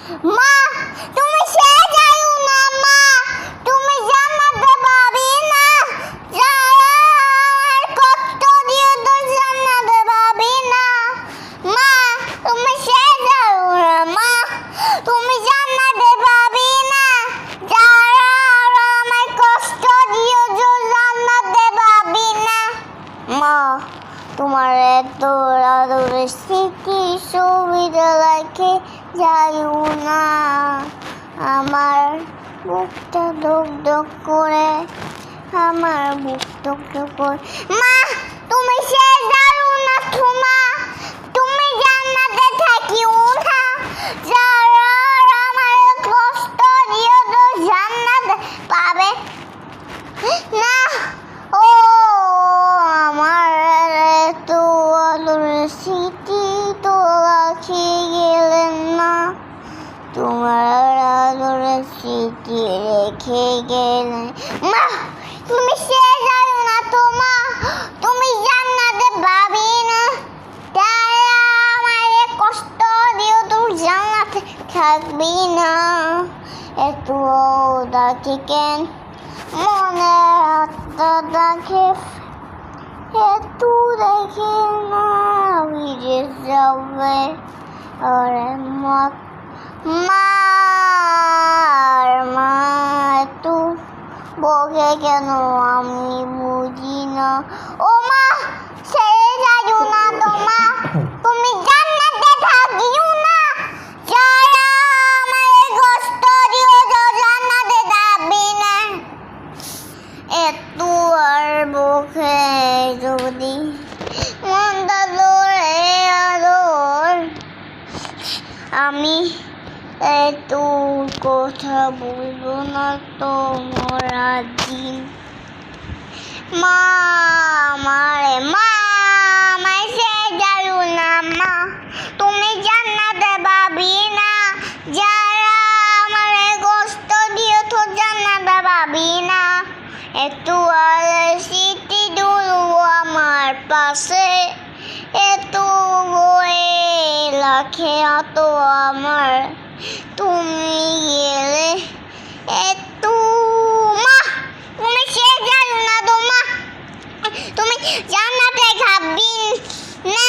মা তুমি সে যাও না মা, তুমি জান্নাতে পাবি না। যারা আমার কষ্ট দিয়ে তো জান্নাতে পাবি না। মা তুমি সে যাও না মা, তুমি জান্নাতে পাবি না। যারা আমার কষ্ট দিয়ে তো জান্নাতে পাবি না। মা তোমার এত আদরের স্মৃতি সুবিধা লাগে যাইও না। আমার বুকটা ধক ধক করে, আমার বুক ধক ধক করে। মা তুমি সে যাও না তোমা, তুমি জান্নাতে থাকিও না। যারা আমার কষ্ট দিয়ে তো জান্নাতে পাবে না। ও আমার এত আদরের স্মৃতি তো রাখি গেলেন না। তোমার আদরের স্মৃতি রেখে গেলেন। মা তুমি সে যাও না তোমা, তুমি জান্নাতে পাবি না। যারা আমার কষ্ট দিয়ে তো জান্নাতে থাকবি না। এত ডাকে কেন মনে আত্মা ডাকে, এত দেখে না ভিজে যাবে। আরে মত মার মা এত বকে কেন আমি বুঝি না। ও মা ছেড়ে যাইও না তোমা, তুমি জান্নাতে থাকিও না। যারা আমার কষ্ট দিও তো জান্নাতে যাবি না। এত আর বুকে যদি মনটা ধরে আদর, আমি এত কথা বলবো না তোমার দিন। মা আমায় সে যাও না মা, তুমি জান্নাতে পাবি না। যারা আমার কষ্ট দিয়ে তো জান্নাতে পাবি না। এত আর স্মৃতি দুলু আমার পাশে, এত বয়ে লাখে এত আমার তুমি গেলে। এত মা তুমি সে যাও না তোমা, তুমি জান্নাতে খাবি না।